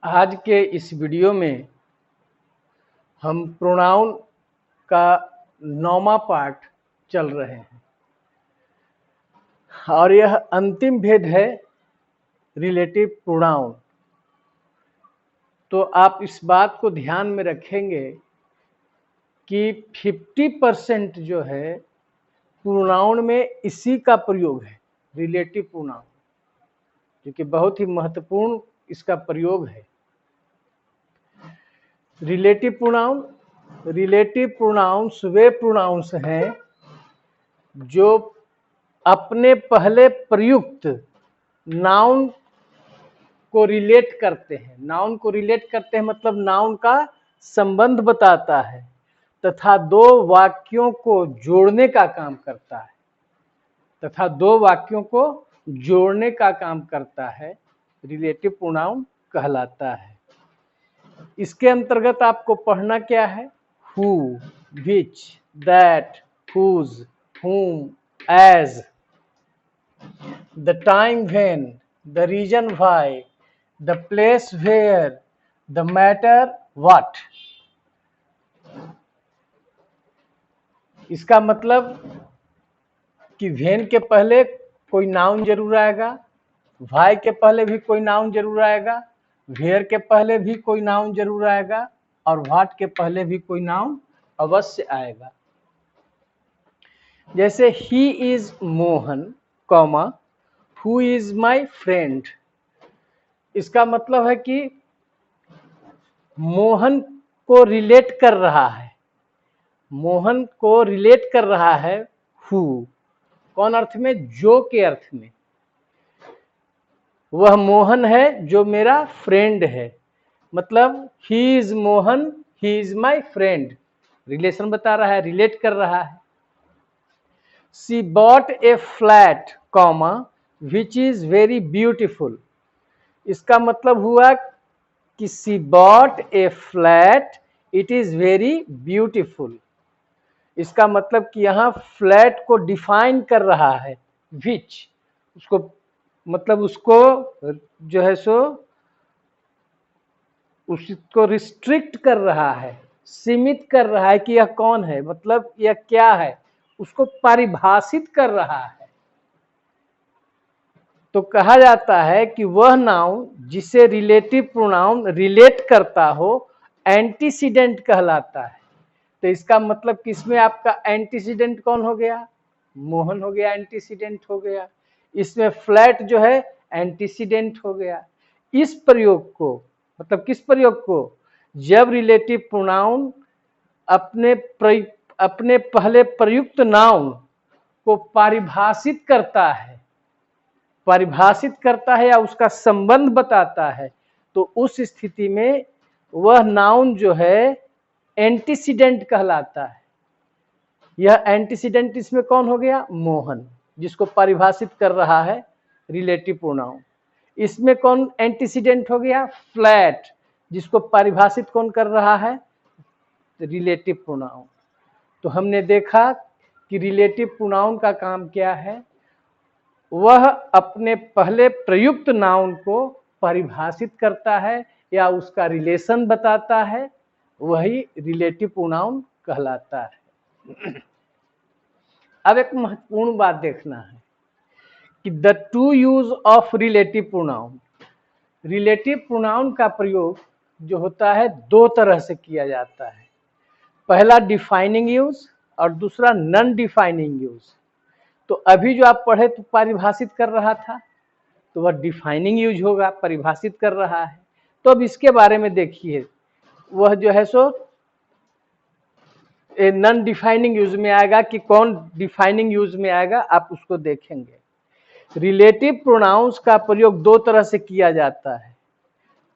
आज के इस वीडियो में हम प्रोनाउन का 9वां पार्ट चल रहे हैं और यह अंतिम भेद है रिलेटिव प्रोनाउन। तो आप इस बात को ध्यान में रखेंगे कि 50% जो है प्रोनाउन में इसी का प्रयोग है, रिलेटिव प्रोनाउन, क्योंकि बहुत ही महत्वपूर्ण इसका प्रयोग है। रिलेटिव प्रोनाउंस वे प्रोनाउंस हैं जो अपने पहले प्रयुक्त नाउन को रिलेट करते हैं। नाउन को रिलेट करते हैं मतलब नाउन का संबंध बताता है तथा दो वाक्यों को जोड़ने का काम करता है। रिलेटिव प्रोनाउन कहलाता है। इसके अंतर्गत आपको पढ़ना क्या है? Who, which, that, whose, whom, as, the time when, the reason why, the place where, the matter what। इसका मतलब कि when के पहले कोई नाउन जरूर आएगा, why के पहले भी कोई नाउन जरूर आएगा, where के पहले भी कोई नाउन जरूर आएगा और what के पहले भी कोई नाउन अवश्य आएगा। जैसे he is Mohan, comma who is my friend। इसका मतलब है कि मोहन को रिलेट कर रहा है, हु, कौन अर्थ में? जो के अर्थ में। वह मोहन है जो मेरा फ्रेंड है, मतलब he is Mohan, he is my friend. Relation बता रहा है, रिलेट कर रहा है। She bought A flat, comma which is very beautiful. इसका मतलब हुआ कि she bought A flat, it is very beautiful. इसका मतलब कि यहाँ फ्लैट को डिफाइन कर रहा है, विच, उसको मतलब उसको जो है सो उसको रिस्ट्रिक्ट कर रहा है, सीमित कर रहा है कि यह कौन है, मतलब यह क्या है, उसको परिभाषित कर रहा है। तो कहा जाता है कि वह नाउन जिसे रिलेटिव प्रोनाउन रिलेट करता हो एंटीसीडेंट कहलाता है। तो इसका मतलब कि इसमें आपका एंटीसीडेंट कौन हो गया? मोहन हो गया, एंटीसीडेंट हो गया। इसमें फ्लैट जो है एंटीसीडेंट हो गया। इस प्रयोग को मतलब किस प्रयोग को? जब रिलेटिव प्रोनाउन अपने पहले प्रयुक्त नाउन को परिभाषित करता है या उसका संबंध बताता है, तो उस स्थिति में वह नाउन जो है एंटीसीडेंट कहलाता है। यह एंटीसीडेंट इसमें कौन हो गया? मोहन, जिसको परिभाषित कर रहा है रिलेटिव प्रोनाउन। इसमें कौन एंटीसीडेंट हो गया? फ्लैट, जिसको परिभाषित कौन कर रहा है? Relative pronoun. तो हमने देखा कि रिलेटिव प्रोनाउन का काम क्या है? वह अपने पहले प्रयुक्त नाउन को परिभाषित करता है या उसका रिलेशन बताता है, वही रिलेटिव प्रोनाउन कहलाता है। अब एक महत्वपूर्ण बात देखना है कि the two use of relative pronoun. Relative pronoun का प्रयोग जो होता है दो तरह से किया जाता है। पहला डिफाइनिंग यूज और दूसरा नॉन डिफाइनिंग यूज। तो अभी जो आप पढ़े तो परिभाषित कर रहा था, तो वह डिफाइनिंग यूज होगा, परिभाषित कर रहा है। तो अब इसके बारे में देखिए, वह जो है सो नॉन डिफाइनिंग यूज में आएगा कि कौन डिफाइनिंग यूज में आएगा, आप उसको देखेंगे। रिलेटिव प्रोनाउंस का प्रयोग दो तरह से किया जाता है।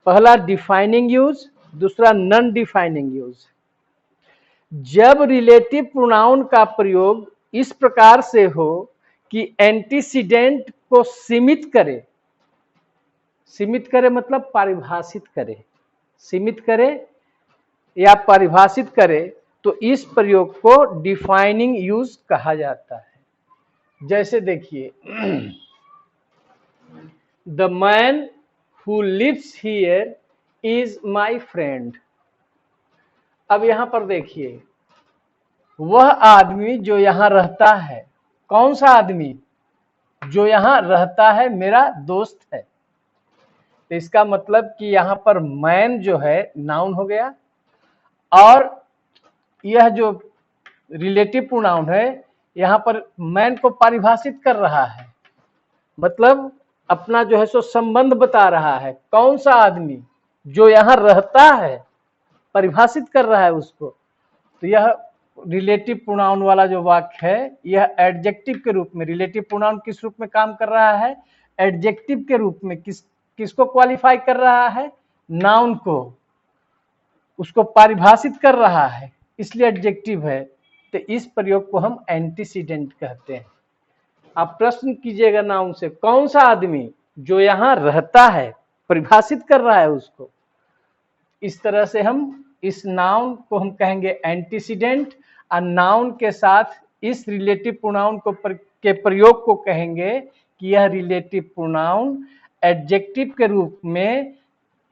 पहला डिफाइनिंग यूज, दूसरा नॉन डिफाइनिंग यूज। जब रिलेटिव प्रोनाउन का प्रयोग इस प्रकार से हो कि एंटीसीडेंट को सीमित करे मतलब परिभाषित करे, सीमित करे या परिभाषित करे, तो इस प्रयोग को डिफाइनिंग यूज कहा जाता है। जैसे देखिए, the man who lives here is my friend. अब यहां पर देखिए, वह आदमी जो यहां रहता है, कौन सा आदमी? जो यहां रहता है मेरा दोस्त है। तो इसका मतलब कि यहां पर मैन जो है नाउन हो गया, और यह जो रिलेटिव प्रोनाउन है यहां पर मैन को परिभाषित कर रहा है, मतलब अपना जो है सो संबंध बता रहा है। कौन सा आदमी? जो यहां रहता है, परिभाषित कर रहा है उसको। तो यह रिलेटिव प्रोनाउन वाला जो वाक्य है यह एडजेक्टिव के रूप में, रिलेटिव प्रोनाउन किस रूप में काम कर रहा है? एडजेक्टिव के रूप में। किसको क्वालिफाई कर रहा है? नाउन को, उसको परिभाषित कर रहा है, इसलिए एडजेक्टिव है। तो इस प्रयोग को हम एंटीसीडेंट कहते हैं। आप प्रश्न कीजिएगा नाउन से, कौन सा आदमी? जो यहां रहता है, परिभाषित कर रहा है उसको। इस तरह से हम इस नाउन को हम कहेंगे एंटीसीडेंट, और नाउन के साथ इस रिलेटिव प्रोनाउन के प्रयोग को कहेंगे कि यह रिलेटिव प्रोनाउन एडजेक्टिव के रूप में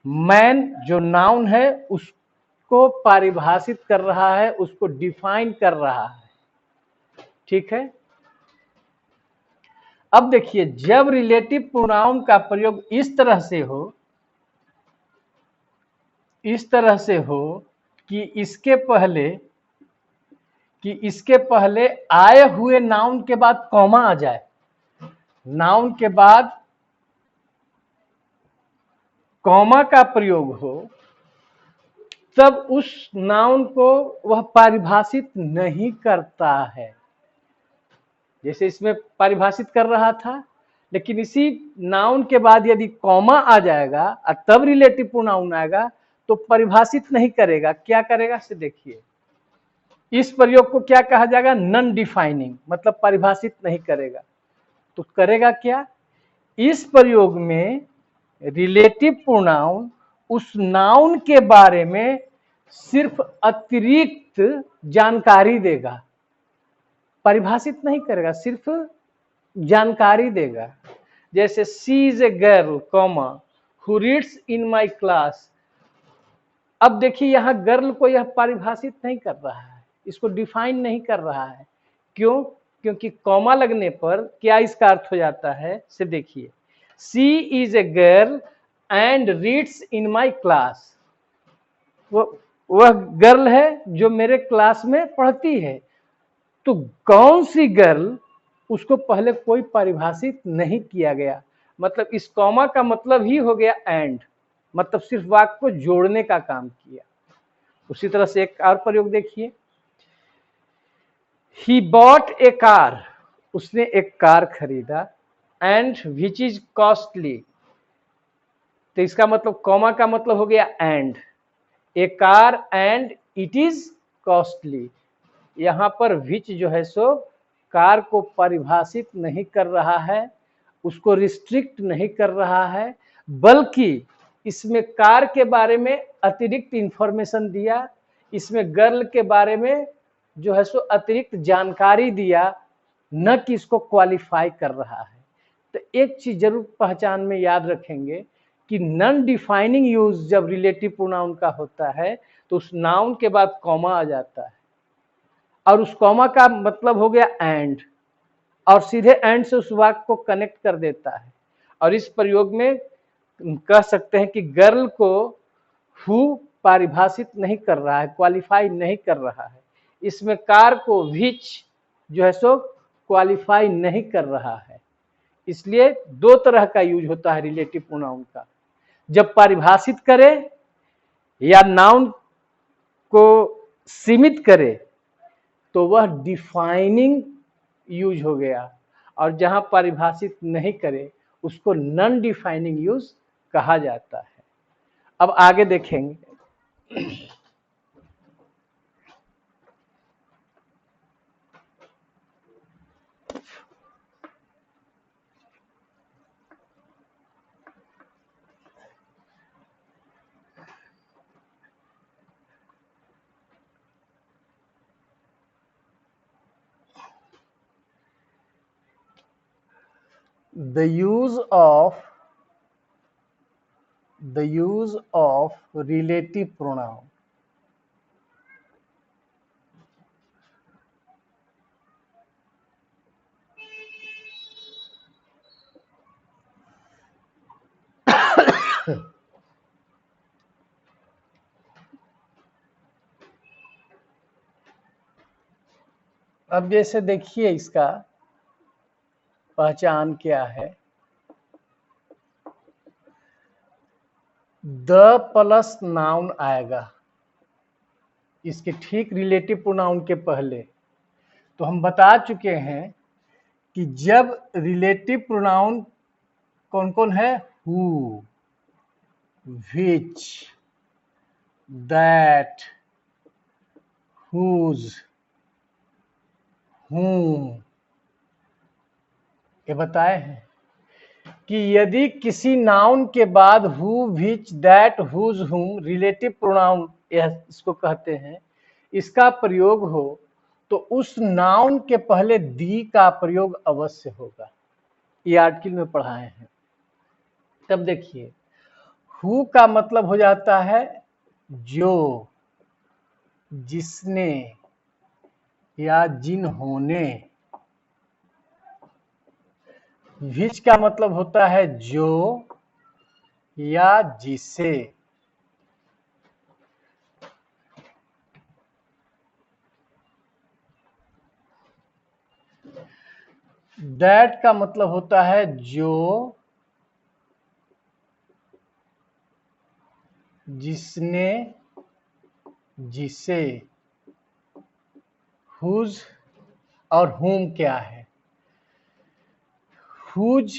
मैन जो नाउन है उसको परिभाषित कर रहा है, उसको डिफाइन कर रहा है। ठीक है। अब देखिए, जब रिलेटिव प्रोनाउन का प्रयोग इस तरह से हो, कि इसके पहले आए हुए नाउन के बाद कॉमा आ जाए, नाउन के बाद कॉमा का प्रयोग हो, तब उस नाउन को वह परिभाषित नहीं करता है। जैसे इसमें परिभाषित कर रहा था, लेकिन इसी नाउन के बाद यदि कॉमा आ जाएगा और तब रिलेटिव प्रोनाउन आएगा तो परिभाषित नहीं करेगा। क्या करेगा से देखिए, इस प्रयोग को क्या कहा जाएगा? नॉन डिफाइनिंग, मतलब परिभाषित नहीं करेगा। तो करेगा क्या? इस प्रयोग में रिलेटिव प्रोनाउन उस नाउन के बारे में सिर्फ अतिरिक्त जानकारी देगा, परिभाषित नहीं करेगा, सिर्फ जानकारी देगा। जैसे she is a girl comma who reads in my class. अब देखिए, यहां गर्ल को यह परिभाषित नहीं कर रहा है, इसको डिफाइन नहीं कर रहा है। क्यों? क्योंकि कॉमा लगने पर क्या इसका अर्थ हो जाता है से देखिए, she is a girl and reads in my class. वह गर्ल है जो मेरे क्लास में पढ़ती है। तो कौन सी गर्ल, उसको पहले कोई परिभाषित नहीं किया गया, मतलब इस कॉमा का मतलब ही हो गया एंड, मतलब सिर्फ वाक्य को जोड़ने का काम किया। उसी तरह से एक और प्रयोग देखिए, ही बॉट ए कार, उसने एक कार खरीदा, एंड विच इज कॉस्टली। तो इसका मतलब कॉमा का मतलब हो गया and, A car and it is costly. यहां पर विच जो है सो कार को परिभाषित नहीं कर रहा है, उसको रिस्ट्रिक्ट नहीं कर रहा है, बल्कि इसमें कार के बारे में अतिरिक्त इंफॉर्मेशन दिया, इसमें गर्ल के बारे में जो है सो अतिरिक्त जानकारी दिया, न कि इसको क्वालिफाई कर रहा है। तो एक चीज जरूर पहचान में याद रखेंगे कि नॉन डिफाइनिंग यूज जब रिलेटिव प्रोनाउन का होता है तो उस नाउन के बाद कॉमा आ जाता है, और उस कॉमा का मतलब हो गया एंड, और सीधे एंड से उस वाक्य को कनेक्ट कर देता है। और इस प्रयोग में कह सकते हैं कि गर्ल को हु परिभाषित नहीं कर रहा है, क्वालिफाई नहीं कर रहा है। इसमें कार को विच जो है सो क्वालिफाई नहीं कर रहा है। इसलिए दो तरह का यूज होता है रिलेटिव प्रोनाउन का, जब परिभाषित करे या नाउन को सीमित करे तो वह डिफाइनिंग यूज हो गया, और जहां परिभाषित नहीं करे उसको नॉन डिफाइनिंग यूज कहा जाता है। अब आगे देखेंगे, the use of the use of relative pronoun. अब जैसे देखिए इसका पहचान क्या है। द प्लस नाउन आएगा इसके ठीक रिलेटिव प्रोनाउन के पहले। तो हम बता चुके हैं कि जब रिलेटिव प्रोनाउन कौन कौन है, who, which, that, whose, whom, ये बताए हैं कि यदि किसी नाउन के बाद हु, विच, दैट, हुज, हुम रिलेटिव प्रोनाउन इसको कहते हैं, इसका प्रयोग हो तो उस नाउन के पहले दी का प्रयोग अवश्य होगा। ये आर्टिकल में पढ़ाए हैं। तब देखिए हु का मतलब हो जाता है जो, जिसने या जिन्होंने। विच का मतलब होता है जो या जिसे। दैट का मतलब होता है जो, जिसने, जिसे। हुज और हुम क्या है, हुज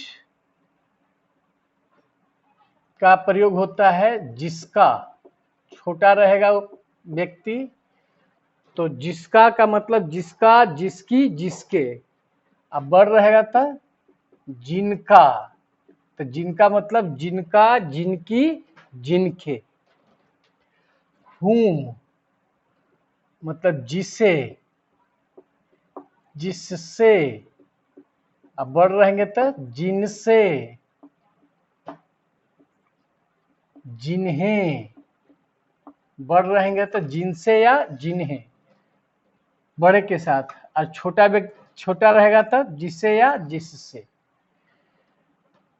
का प्रयोग होता है जिसका, छोटा रहेगा व्यक्ति तो जिसका का मतलब जिसका, जिसकी, जिसके। अब बड़ रहेगा तो जिनका, तो जिनका मतलब जिनका, जिनकी, जिनके। हुम मतलब जिसे, जिससे। अब बढ़ रहेंगे तो जिनसे, जिन्हें। बढ़ रहेंगे तो जिनसे या जिन्हें, बड़े के साथ। और छोटा रहेगा तो जिससे या जिससे।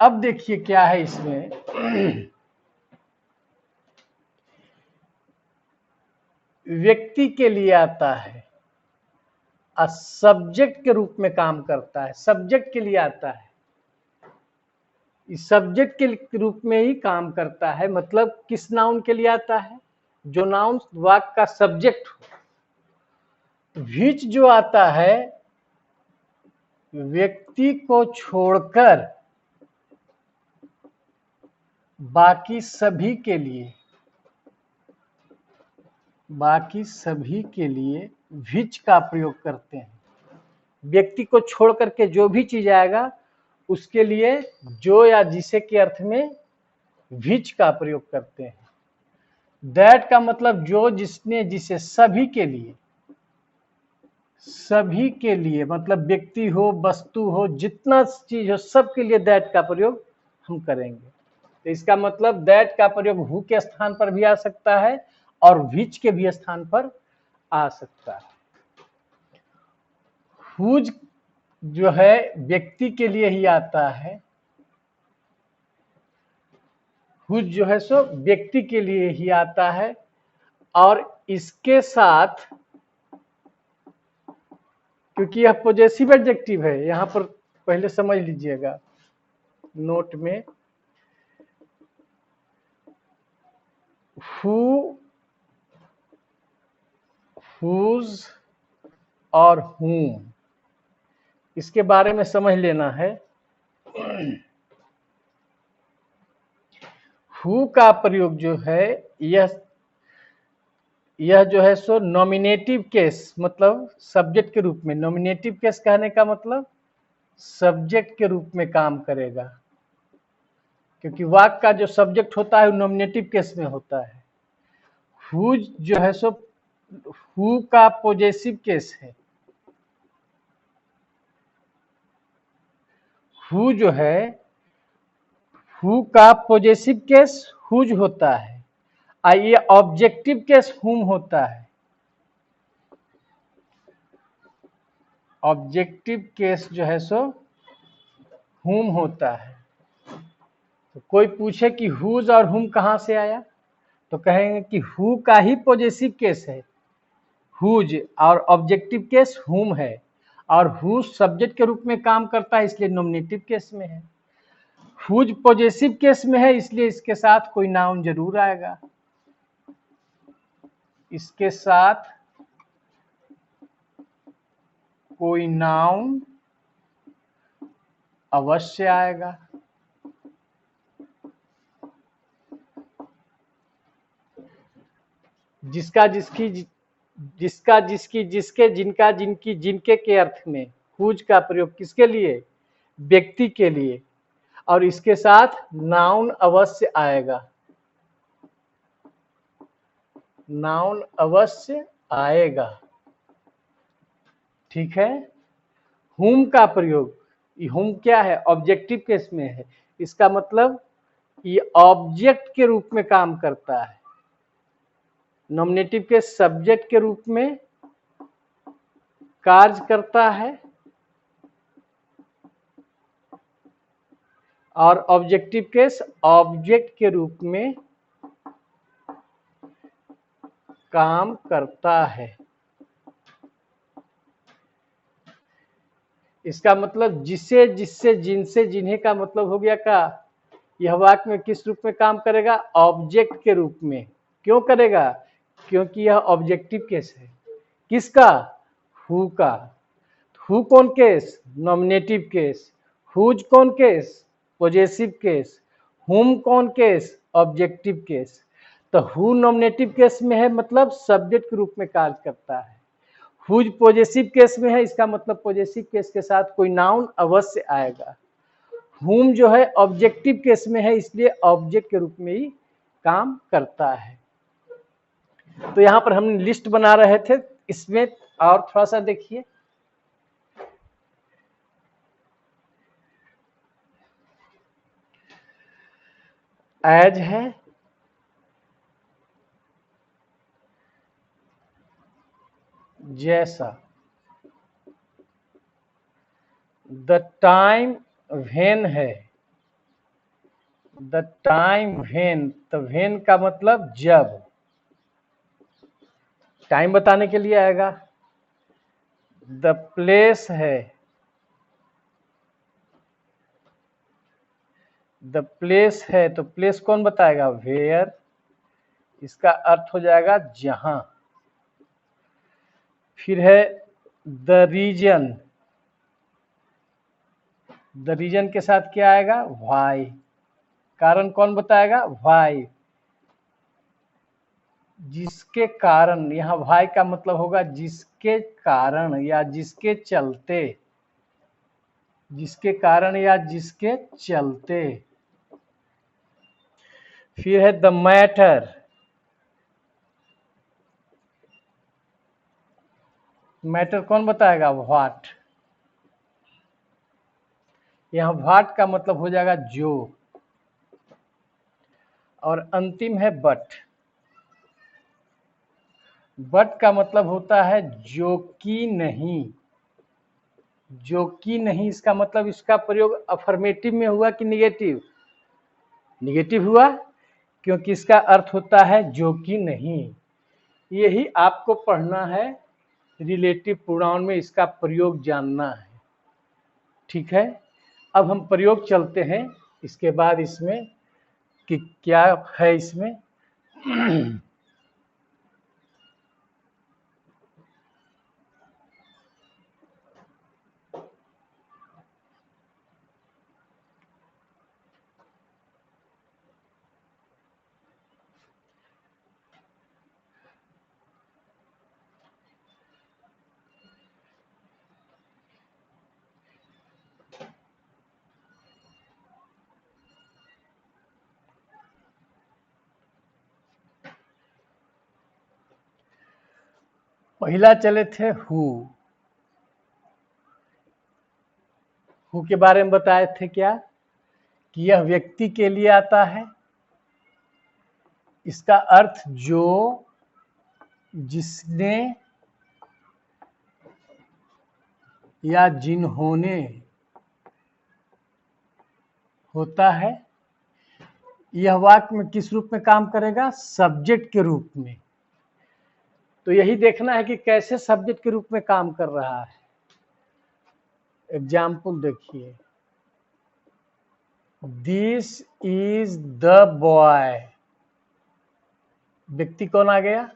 अब देखिए क्या है इसमें, व्यक्ति के लिए आता है और सब्जेक्ट के रूप में काम करता है। सब्जेक्ट के लिए आता है, इस सब्जेक्ट के रूप में ही काम करता है। मतलब किस नाउन के लिए आता है, जो नाउन वाक्य का सब्जेक्ट हो। विच जो आता है व्यक्ति को छोड़कर बाकी सभी के लिए, बाकी सभी के लिए विच का प्रयोग करते हैं। व्यक्ति को छोड़ करके जो भी चीज आएगा उसके लिए जो या जिसे के अर्थ में विच का प्रयोग करते हैं। दैट का मतलब जो, जिसने, जिसे। सभी के लिए, सभी के लिए मतलब व्यक्ति हो, वस्तु हो, जितना चीज हो, सबके लिए दैट का प्रयोग हम करेंगे। तो इसका मतलब दैट का प्रयोग हु के स्थान पर भी आ सकता है और विच के भी स्थान पर आ सकता है। हुज जो है व्यक्ति के लिए ही आता है, हुज जो है सो व्यक्ति के लिए ही आता है। और इसके साथ, क्योंकि यह पॉजेसिव एडजेक्टिव है, यहां पर पहले समझ लीजिएगा नोट में, हु, हुज और हुम, इसके बारे में समझ लेना है। हु का प्रयोग जो है यह जो है सो नॉमिनेटिव केस मतलब सब्जेक्ट के रूप में। नॉमिनेटिव केस कहने का मतलब सब्जेक्ट के रूप में काम करेगा, क्योंकि वाक्य का जो सब्जेक्ट होता है वो नॉमिनेटिव केस में होता है। हुज जो है सो हु का पॉजेसिव केस है। हु जो है, हु का पॉजेसिव केस हुज होता है, और ये ऑब्जेक्टिव केस हुम होता है। ऑब्जेक्टिव केस जो है सो हुम होता है। तो कोई पूछे कि हुज और हुम कहाँ से आया, तो कहेंगे कि हु का ही पॉजेसिव केस है हुज, और ऑब्जेक्टिव केस हुम है, और हु सब्जेक्ट के रूप में काम करता है इसलिए नॉमिनेटिव केस में है। हुज पॉजेसिव केस में है इसलिए इसके साथ कोई नाउन जरूर आएगा, इसके साथ कोई नाउन अवश्य आएगा। जिसका जिसकी जिसका जिसकी जिसके जिनका जिनकी जिनके के अर्थ में हुज का प्रयोग किसके लिए, व्यक्ति के लिए, और इसके साथ नाउन अवश्य आएगा, नाउन अवश्य आएगा। ठीक है। हुम का प्रयोग, ये हुम क्या है, ऑब्जेक्टिव केस में है, इसका मतलब ये ऑब्जेक्ट के रूप में काम करता है, नॉमिनेटिव के सब्जेक्ट के रूप में कार्य करता है, और ऑब्जेक्टिव केस ऑब्जेक्ट के रूप में काम करता है। इसका मतलब जिसे जिससे जिनसे जिन्हें का मतलब हो गया का, यह वाक्य में किस रूप में काम करेगा, ऑब्जेक्ट के रूप में। क्यों करेगा, क्योंकि यह ऑब्जेक्टिव केस है। किसका, हु का। हु कौन केस, नॉमिनेटिव केस। हुज कौन केस, पॉजेसिव केस। हुम कौन केस, ऑब्जेक्टिव केस। तो हु नॉमिनेटिव केस में है मतलब सब्जेक्ट के रूप में कार्य करता है। हुज पॉजेसिव केस में है, इसका मतलब पॉजेसिव केस के साथ कोई नाउन अवश्य आएगा। हुम जो है ऑब्जेक्टिव केस में है इसलिए ऑब्जेक्ट के रूप में ही काम करता है। तो यहां पर हम लिस्ट बना रहे थे, इसमें और थोड़ा सा देखिए। एज है, जैसा। द टाइम व्हेन है, द टाइम व्हेन, तो व्हेन का मतलब जब, टाइम बताने के लिए आएगा। द प्लेस है, द प्लेस है, तो प्लेस कौन बताएगा, वेयर, इसका अर्थ हो जाएगा जहां। फिर है द रीजन, द रीजन के साथ क्या आएगा, व्हाई, कारण कौन बताएगा, व्हाई, जिसके कारण, यहाँ व्हाई का मतलब होगा जिसके कारण या जिसके चलते, जिसके कारण या जिसके चलते। फिर है द मैटर, मैटर कौन बताएगा, व्हाट, यहाँ व्हाट का मतलब हो जाएगा जो। और अंतिम है बट, बट का मतलब होता है जो कि नहीं, जो कि नहीं, इसका मतलब इसका प्रयोग अफर्मेटिव में हुआ कि निगेटिव, निगेटिव हुआ, क्योंकि इसका अर्थ होता है जो कि नहीं। यही आपको पढ़ना है, रिलेटिव प्रोनाउन में इसका प्रयोग जानना है। ठीक है। अब हम प्रयोग चलते हैं इसके बाद इसमें कि क्या है इसमें। पहला चले थे हु के बारे में बताए थे क्या, कि यह व्यक्ति के लिए आता है, इसका अर्थ जो, जिसने या जिन्होंने होता है। यह वाक्य में किस रूप में काम करेगा? सब्जेक्ट के रूप में। तो यही देखना है कि कैसे सब्जेक्ट के रूप में काम कर रहा है। एग्जाम्पल देखिए, दिस इज द बॉय। व्यक्ति कौन आ गया?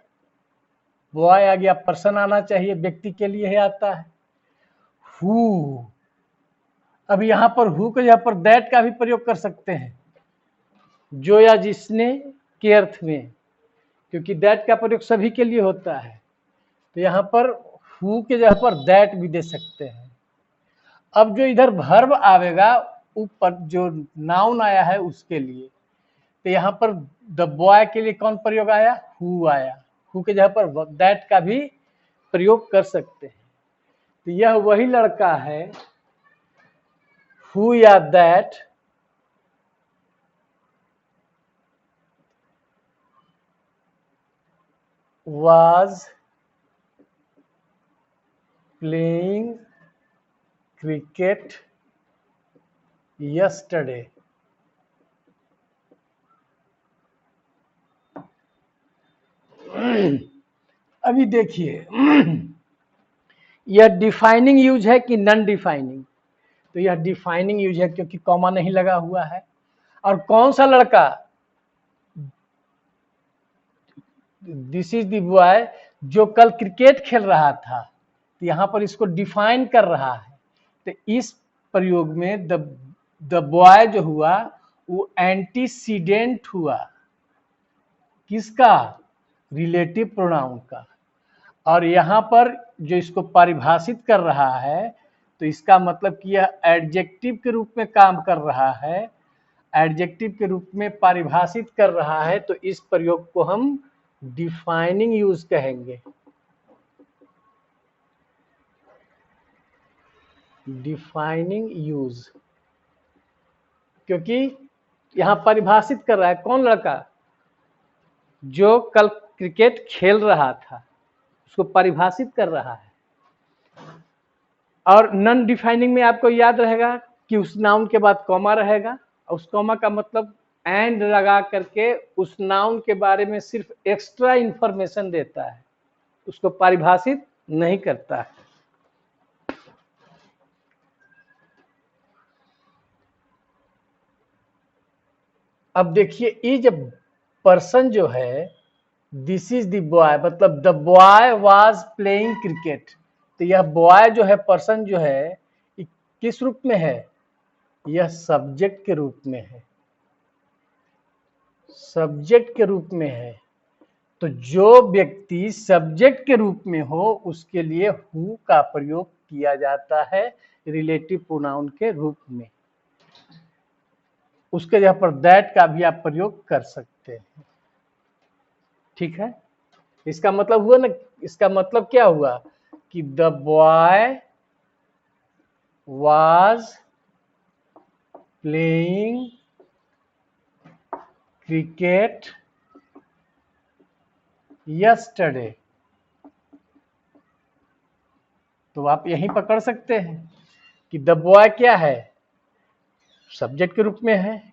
बॉय आ गया। पर्सन आना चाहिए, व्यक्ति के लिए ही आता है। हु, अब यहां पर हु के जगह पर दैट का भी प्रयोग कर सकते हैं, जो या जिसने के अर्थ में, क्योंकि दैट का प्रयोग सभी के लिए होता है। तो यहां पर हु के जगह पर दैट भी दे सकते हैं। अब जो इधर वर्ब आवेगा, ऊपर जो नाउन आया है उसके लिए, तो यहाँ पर द बॉय के लिए कौन प्रयोग आया? हु आया। हु के जगह पर दैट का भी प्रयोग कर सकते हैं। तो यह वही लड़का है, हु या that was playing cricket yesterday. अभी देखिए, यह डिफाइनिंग यूज है कि नॉन डिफाइनिंग? तो यह डिफाइनिंग यूज है, क्योंकि कॉमा नहीं लगा हुआ है। और कौन सा लड़का? दिस इज द बॉय, जो कल क्रिकेट खेल रहा था। तो यहाँ पर इसको डिफाइन कर रहा है। तो इस प्रयोग में द बॉय जो हुआ वो एंटीसीडेंट हुआ, किसका? रिलेटिव प्रोनाउन का। और यहाँ पर जो इसको परिभाषित कर रहा है, तो इसका मतलब कि यह एडजेक्टिव के रूप में काम कर रहा है, एडजेक्टिव के रूप में परिभाषित कर रहा है। तो इस प्रयोग को हम डिफाइनिंग यूज कहेंगे। डिफाइनिंग यूज, क्योंकि यहां परिभाषित कर रहा है कौन लड़का? जो कल क्रिकेट खेल रहा था, उसको परिभाषित कर रहा है। और नॉन डिफाइनिंग में आपको याद रहेगा कि उस नाउन के बाद कॉमा रहेगा। उस कॉमा का मतलब एंड लगा करके उस नाउन के बारे में सिर्फ एक्स्ट्रा इंफॉर्मेशन देता है, उसको परिभाषित नहीं करता है। अब देखिए, इज पर्सन जो है, दिस इज द बॉय, मतलब the boy was playing cricket. तो यह बॉय जो है, पर्सन जो है, किस रूप में है? यह सब्जेक्ट के रूप में है, सब्जेक्ट के रूप में है। तो जो व्यक्ति सब्जेक्ट के रूप में हो उसके लिए हु का प्रयोग किया जाता है रिलेटिव प्रोनाउन के रूप में। उसके जगह पर दैट का भी आप प्रयोग कर सकते हैं। ठीक है, इसका मतलब हुआ ना, इसका मतलब क्या हुआ कि the boy was playing cricket yesterday. तो आप यहीं पकड़ सकते हैं कि द बॉय क्या है? सब्जेक्ट के रूप में है।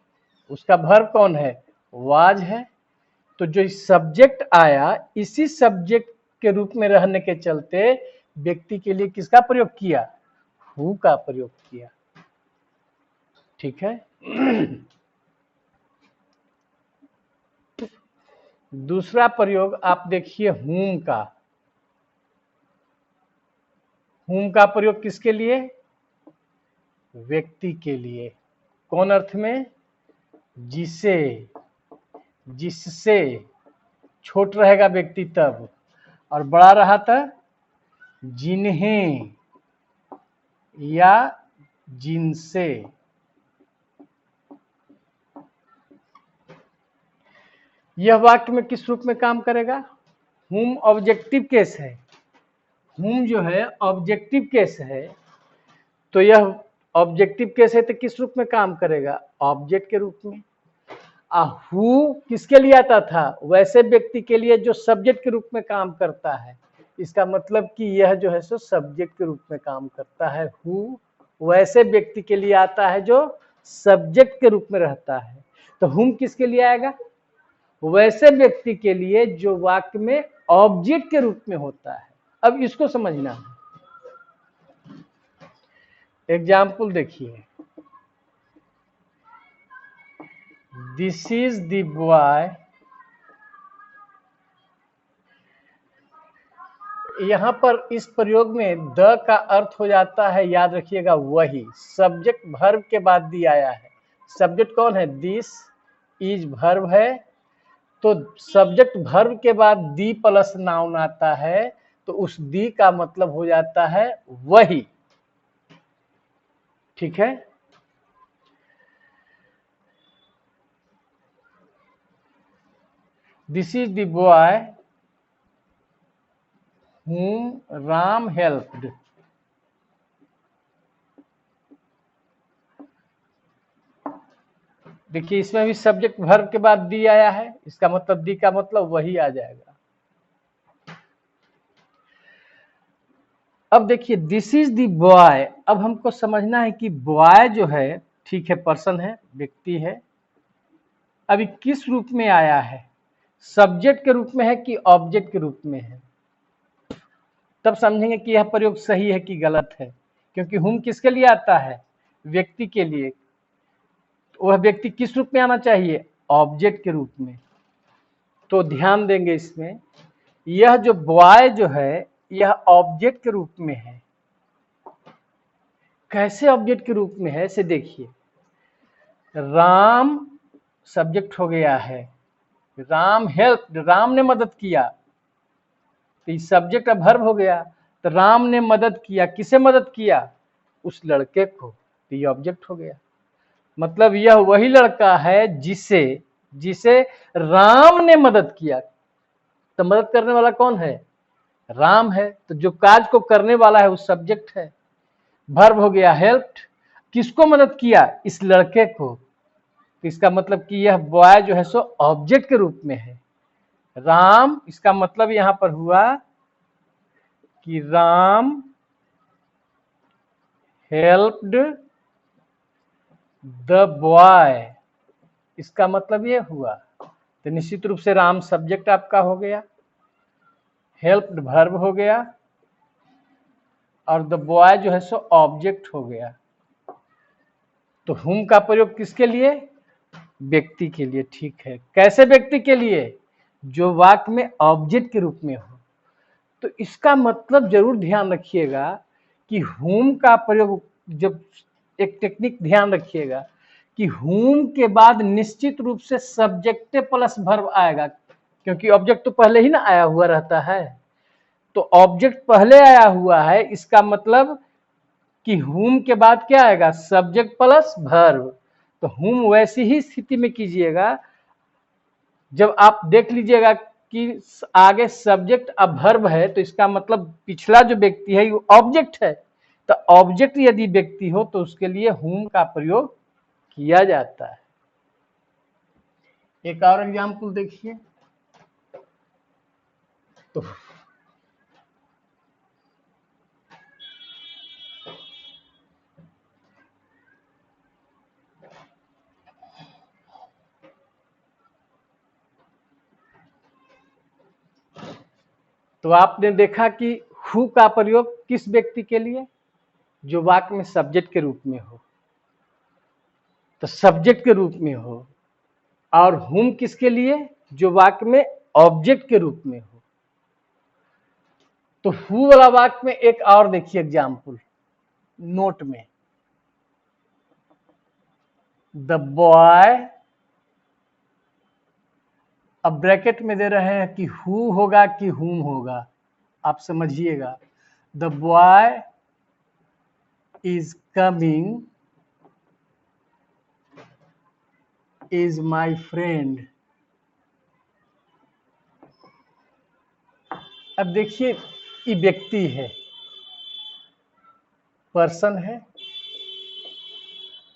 उसका वर्ब कौन है? वाज है। तो जो सब्जेक्ट आया, इसी सब्जेक्ट के रूप में रहने के चलते व्यक्ति के लिए किसका प्रयोग किया? हु का प्रयोग किया। ठीक है। दूसरा प्रयोग आप देखिए, हुम का। हुम का प्रयोग किसके लिए? व्यक्ति के लिए। कौन अर्थ में? जिसे, जिससे। छोट रहेगा व्यक्ति तब, और बड़ा रहा था जिन्हें या जिनसे। यह वाक्य में किस रूप में काम करेगा? हुम ऑब्जेक्टिव केस है। हुम जो है ऑब्जेक्टिव केस है, तो यह ऑब्जेक्टिव केस है तो किस रूप में काम करेगा? ऑब्जेक्ट के रूप में। हु किसके लिए आता था? वैसे व्यक्ति के लिए जो सब्जेक्ट के रूप में काम करता है। इसका मतलब कि यह जो है सो सब्जेक्ट के रूप में काम करता है। हु वैसे व्यक्ति के लिए आता है जो सब्जेक्ट के रूप में रहता है। तो हुम किसके लिए आएगा? वैसे व्यक्ति के लिए जो वाक्य में ऑब्जेक्ट के रूप में होता है। अब इसको समझना है। एग्जाम्पल देखिए, दिस इज द बॉय। यहां पर इस प्रयोग में द का अर्थ हो जाता है, याद रखिएगा, वही सब्जेक्ट वर्ब के बाद दी आया है। सब्जेक्ट कौन है? दिस इज वर्ब है, तो सब्जेक्ट वर्ब के बाद दी प्लस नाउन आता है, तो उस दी का मतलब हो जाता है वही। ठीक है, this is the boy whom Ram helped. देखिए इसमें भी सब्जेक्ट वर्ब के बाद दी आया है, इसका मतलब दी का मतलब वही आ जाएगा। अब देखिए दिस इज द बॉय। अब हमको समझना है कि बॉय जो है, ठीक है, पर्सन है, व्यक्ति है, अभी किस रूप में आया है? सब्जेक्ट के रूप में है कि ऑब्जेक्ट के रूप में है? तब समझेंगे कि यह प्रयोग सही है कि गलत है। क्योंकि हुम किसके लिए आता है? व्यक्ति के लिए। वह व्यक्ति किस रूप में आना चाहिए? ऑब्जेक्ट के रूप में। तो ध्यान देंगे इसमें, यह जो बॉय जो है यह ऑब्जेक्ट के रूप में है। कैसे ऑब्जेक्ट के रूप में है इसे देखिए। राम सब्जेक्ट हो गया है, राम हेल्प, राम ने मदद किया, तो ये सब्जेक्ट अब वर्ब हो गया। तो राम ने मदद किया, किसे मदद किया? उस लड़के को, तो ये ऑब्जेक्ट हो गया। मतलब यह वही लड़का है जिसे जिसे राम ने मदद किया। तो मदद करने वाला कौन है? राम है। तो जो काज को करने वाला है वो सब्जेक्ट है। वर्ब हो गया हेल्प्ड। किसको मदद किया? इस लड़के को। तो इसका मतलब कि यह बॉय जो है सो ऑब्जेक्ट के रूप में है। राम, इसका मतलब यहां पर हुआ कि राम हेल्प्ड द बॉय, इसका मतलब ये हुआ। तो निश्चित रूप से राम सब्जेक्ट आपका हो गया, हेल्प्ड वर्ब हो गया, और द बॉय जो है सो ऑब्जेक्ट हो गया। तो हुम का प्रयोग किसके लिए? व्यक्ति के लिए। ठीक है, कैसे व्यक्ति के लिए? जो वाक्य में ऑब्जेक्ट के रूप में हो। तो इसका मतलब जरूर ध्यान रखिएगा कि हुम का प्रयोग, जब एक टेक्निक ध्यान रखिएगा कि हुम के बाद निश्चित रूप से सब्जेक्ट प्लस वर्ब आएगा, क्योंकि ऑब्जेक्ट तो पहले ही ना आया हुआ रहता है। तो ऑब्जेक्ट पहले आया हुआ है, इसका मतलब कि हुम के बाद क्या आएगा? Subject plus verb. तो हुम वैसी ही स्थिति में कीजिएगा जब आप देख लीजिएगा कि आगे सब्जेक्ट अब वर्ब है, तो इसका मतलब पिछला जो व्यक्ति है वो ऑब्जेक्ट है। तो ऑब्जेक्ट यदि व्यक्ति हो तो उसके लिए हुम का प्रयोग किया जाता है। एक और एग्जाम्पल देखिए, तो आपने देखा कि हु का प्रयोग किस व्यक्ति के लिए? जो वाक्य में सब्जेक्ट के रूप में हो। तो सब्जेक्ट के रूप में हो। और हुम किसके लिए? जो वाक्य में ऑब्जेक्ट के रूप में हो। तो हु वाला वाक्य में एक और देखिए एग्जाम्पल नोट में, द बॉय, अब ब्रैकेट में दे रहे हैं कि हु होगा कि हुम होगा, आप समझिएगा। The boy is coming is my friend. अब देखिए ये व्यक्ति है, पर्सन है।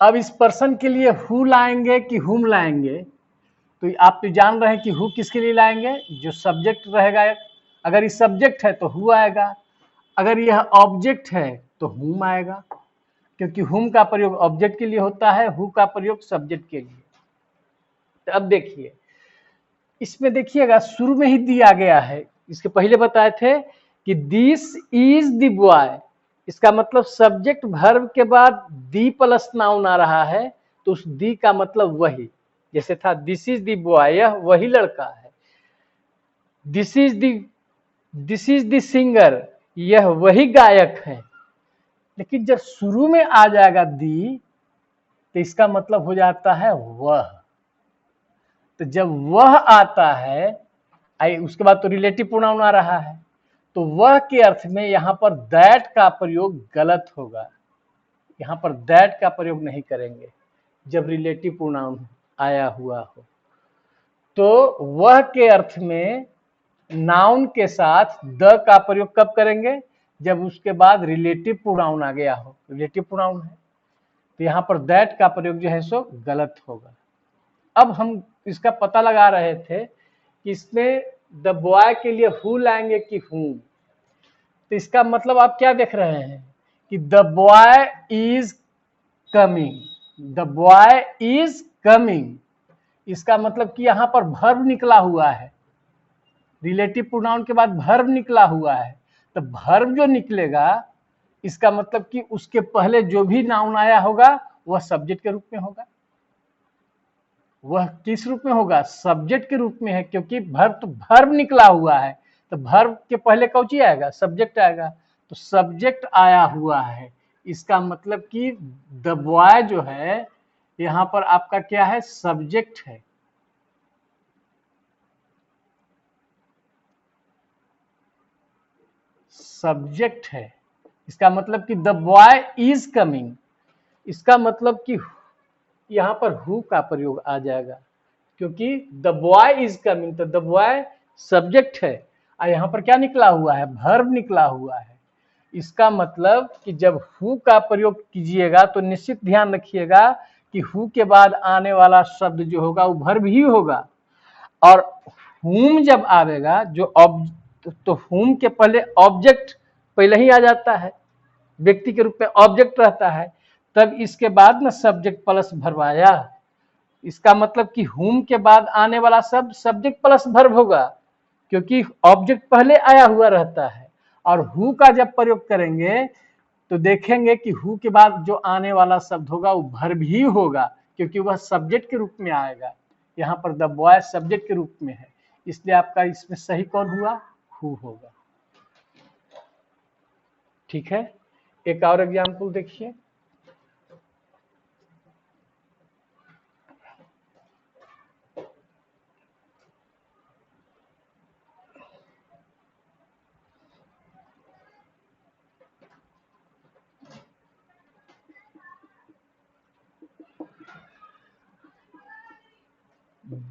अब इस पर्सन के लिए हु लाएंगे कि हुम लाएंगे? तो आप तो जान रहे हैं कि हु किसके लिए लाएंगे, जो सब्जेक्ट रहेगा। अगर ये सब्जेक्ट है तो हु आएगा, अगर यह ऑब्जेक्ट है तो हुम आएगा, क्योंकि हुम का प्रयोग ऑब्जेक्ट के लिए होता है, हु का प्रयोग सब्जेक्ट के लिए। तो अब देखिए, इसमें देखिएगा शुरू में ही दिया गया है, इसके पहले बताए थे कि दिस इज द बॉय, इसका मतलब सब्जेक्ट वर्ब के बाद दी प्लस नाउन आ रहा है, तो उस दी का मतलब वही, जैसे था दिस इज द बॉय, यह वही लड़का है। दिस इज द सिंगर, यह वही गायक है। लेकिन जब शुरू में आ जाएगा दी, तो इसका मतलब हो जाता है वह। तो जब वह आता है, उसके बाद तो रिलेटिव प्रोनाउन आ रहा है, तो वह के अर्थ में यहां पर दैट का प्रयोग गलत होगा। यहां पर दैट का प्रयोग नहीं करेंगे जब रिलेटिव प्रोनाउन आया हुआ हो। तो वह के अर्थ में नाउन के साथ द का प्रयोग कब करेंगे, जब उसके बाद रिलेटिव प्रोनाउन आ गया हो। रिलेटिव प्रोनाउन है तो यहां पर दैट का प्रयोग जो है सो गलत होगा। अब हम इसका पता लगा रहे थे कि इसमें द बॉय के लिए हु लाएंगे कि हुम। तो इसका मतलब आप क्या देख रहे हैं कि the boy is coming, the boy is coming, इसका मतलब कि यहां पर वर्ब निकला हुआ है, रिलेटिव प्रोनाउन के बाद वर्ब निकला हुआ है। तो वर्ब जो निकलेगा, इसका मतलब कि उसके पहले जो भी नाउन आया होगा वह सब्जेक्ट के रूप में होगा। वह किस रूप में होगा, सब्जेक्ट के रूप में है, क्योंकि वर्ब निकला हुआ है। तो वर्ब के पहले कौन सी आएगा, सब्जेक्ट आएगा। तो सब्जेक्ट आया हुआ है, इसका मतलब कि द बॉय जो है यहां पर आपका क्या है, सब्जेक्ट है। सब्जेक्ट है, इसका मतलब कि द बॉय इज कमिंग, इसका मतलब कि यहां पर हु का प्रयोग आ जाएगा, क्योंकि द बॉय इज कमिंग, तो द बॉय सब्जेक्ट है और यहां पर क्या निकला हुआ है, वर्ब निकला हुआ है। इसका मतलब कि जब हु का प्रयोग कीजिएगा तो निश्चित ध्यान रखिएगा कि हु के बाद आने वाला शब्द जो होगा वो वर्ब ही होगा। और हुम जब आवेगा, जो तो हुम के पहले ऑब्जेक्ट पहले ही आ जाता है, व्यक्ति के रूप में ऑब्जेक्ट रहता है, तब इसके बाद में सब्जेक्ट प्लस वर्ब आया। इसका मतलब कि हुम के बाद आने वाला शब्द सब्जेक्ट प्लस वर्ब होगा, क्योंकि ऑब्जेक्ट पहले आया हुआ रहता है। और हु का जब प्रयोग करेंगे तो देखेंगे कि हु के बाद जो आने वाला शब्द होगा वो वर्ब ही होगा, क्योंकि वह सब्जेक्ट के रूप में आएगा। यहाँ पर द बॉय सब्जेक्ट के रूप में है, इसलिए आपका इसमें सही कौन हुआ, हु होगा। ठीक है, एक और एग्जाम्पल देखिए।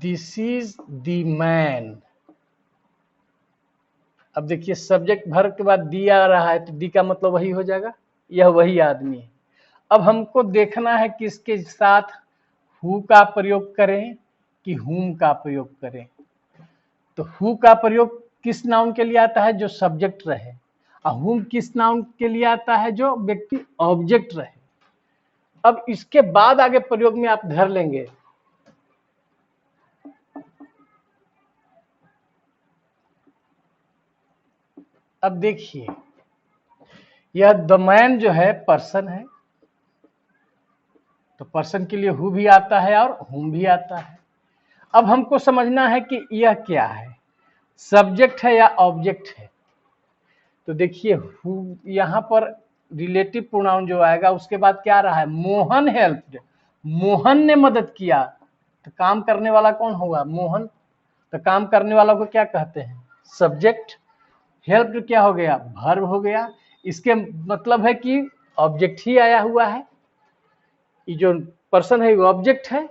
This is the man. अब देखिए सब्जेक्ट वर्ब के बाद दी आ रहा है, तो दी का मतलब वही हो जाएगा, यह वही आदमी है। अब हमको देखना है कि इसके साथ हु का प्रयोग करें कि हुम का प्रयोग करें। तो हु का प्रयोग किस नाउन के लिए आता है, जो सब्जेक्ट रहे, और हुम किस नाउन के लिए आता है, जो व्यक्ति ऑब्जेक्ट रहे। अब इसके बाद आगे प्रयोग में आप धर लेंगे। अब देखिए, यह द मैन जो है पर्सन है, तो पर्सन के लिए हु भी आता है और हुम भी आता है। अब हमको समझना है कि यह क्या है, सब्जेक्ट है या ऑब्जेक्ट है। तो देखिए हु, यहाँ पर रिलेटिव प्रोनाउन जो आएगा उसके बाद क्या रहा है, मोहन हेल्प्ड, मोहन ने मदद किया। तो काम करने वाला कौन होगा, मोहन। तो काम करने वाला को क्या कहते हैं, सब्जेक्ट। हेल्प्ड क्या हो गया, वर्ब हो गया। इसके मतलब है कि ऑब्जेक्ट ही आया हुआ है, ये जो पर्सन है वो ऑब्जेक्ट है।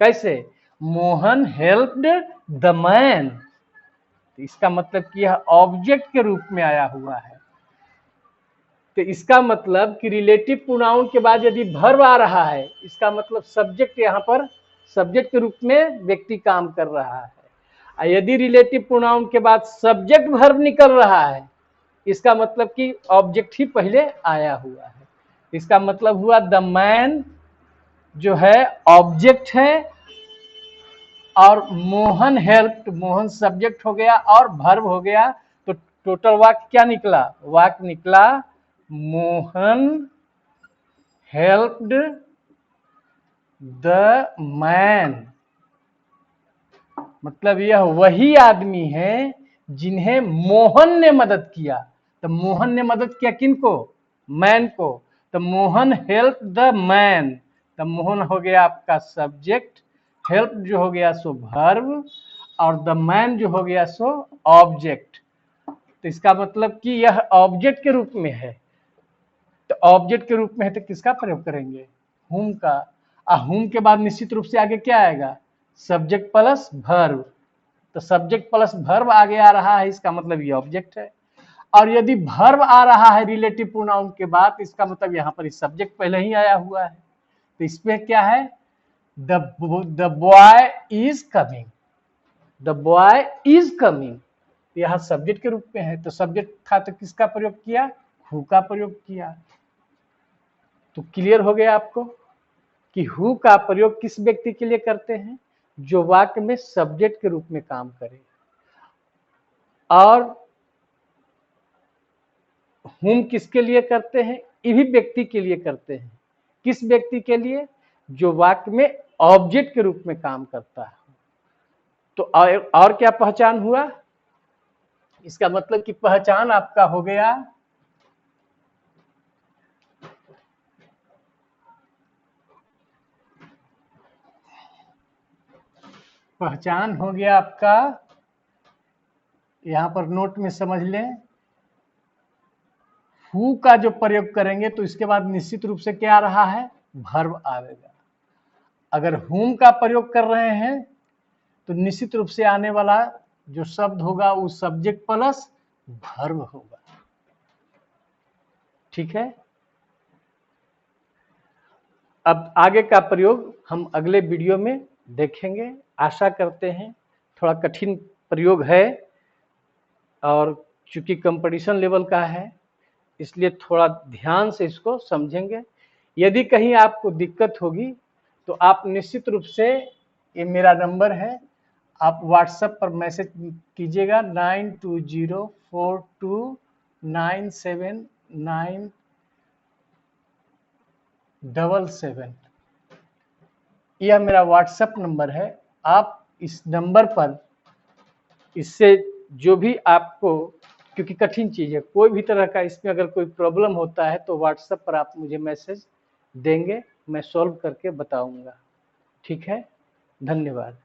कैसे, मोहन हेल्प्ड द मैन, इसका मतलब कि यह ऑब्जेक्ट के रूप में आया हुआ है। तो इसका मतलब कि रिलेटिव प्रोनाउन के बाद यदि वर्ब आ रहा है, इसका मतलब सब्जेक्ट यहाँ पर सब्जेक्ट के रूप में व्यक्ति काम कर रहा है। यदि रिलेटिव प्रोनाउन के बाद सब्जेक्ट वर्ब निकल रहा है, इसका मतलब कि ऑब्जेक्ट ही पहले आया हुआ है। इसका मतलब हुआ द मैन जो है ऑब्जेक्ट है और मोहन हेल्प्ड, मोहन सब्जेक्ट हो गया और वर्ब हो गया। तो टोटल वाक्य क्या निकला? वाक्य निकला मोहन हेल्प्ड द मैन। मतलब यह वही आदमी है जिन्हें मोहन ने मदद किया। तो मोहन ने मदद किया किनको? मैन को। तो मोहन हेल्प द मैन। तो मोहन हो गया आपका सब्जेक्ट, हेल्प जो हो गया सो वर्ब, और द मैन जो हो गया सो ऑब्जेक्ट। तो इसका मतलब कि यह ऑब्जेक्ट के रूप में है। तो ऑब्जेक्ट के रूप में है तो किसका प्रयोग करेंगे? हुम का। हुम के बाद निश्चित रूप से आगे क्या आएगा? Subject plus verb. तो सब्जेक्ट प्लस वर्ब आगे आ रहा है, इसका मतलब ये ऑब्जेक्ट है। और यदि वर्ब आ रहा है रिलेटिव प्रोनाउन के बाद, इसका मतलब यहाँ पर सब्जेक्ट पहले ही आया हुआ है। तो इसमें क्या है? The boy is coming. The boy is coming यहाँ सब्जेक्ट के रूप में है। तो सब्जेक्ट था तो किसका प्रयोग किया? हु का प्रयोग किया। तो क्लियर हो गया आपको कि हु का प्रयोग किस व्यक्ति के लिए करते हैं? जो वाक्य में सब्जेक्ट के रूप में काम करे। और हुम किसके लिए करते हैं? इसी व्यक्ति के लिए करते हैं। किस व्यक्ति के लिए? जो वाक्य में ऑब्जेक्ट के रूप में काम करता है। तो और क्या पहचान हुआ? इसका मतलब कि पहचान आपका हो गया पहचान हो गया आपका, यहां पर नोट में समझ लें, हु का जो प्रयोग करेंगे तो इसके बाद निश्चित रूप से क्या आ रहा है? वर्ब आएगा। अगर हुम का प्रयोग कर रहे हैं तो निश्चित रूप से आने वाला जो शब्द होगा वो सब्जेक्ट प्लस वर्ब होगा। ठीक है। अब आगे का प्रयोग हम अगले वीडियो में देखेंगे। आशा करते हैं, थोड़ा कठिन प्रयोग है और चूंकि कंपटीशन लेवल का है इसलिए थोड़ा ध्यान से इसको समझेंगे। यदि कहीं आपको दिक्कत होगी तो आप निश्चित रूप से, ये मेरा नंबर है, आप व्हाट्सएप पर मैसेज कीजिएगा 9204297977। यह मेरा व्हाट्सएप नंबर है। आप इस नंबर पर, इससे जो भी आपको, क्योंकि कठिन चीज़ है, कोई भी तरह का इसमें अगर कोई प्रॉब्लम होता है तो व्हाट्सएप पर आप मुझे मैसेज देंगे, मैं सॉल्व करके बताऊंगा। ठीक है, धन्यवाद।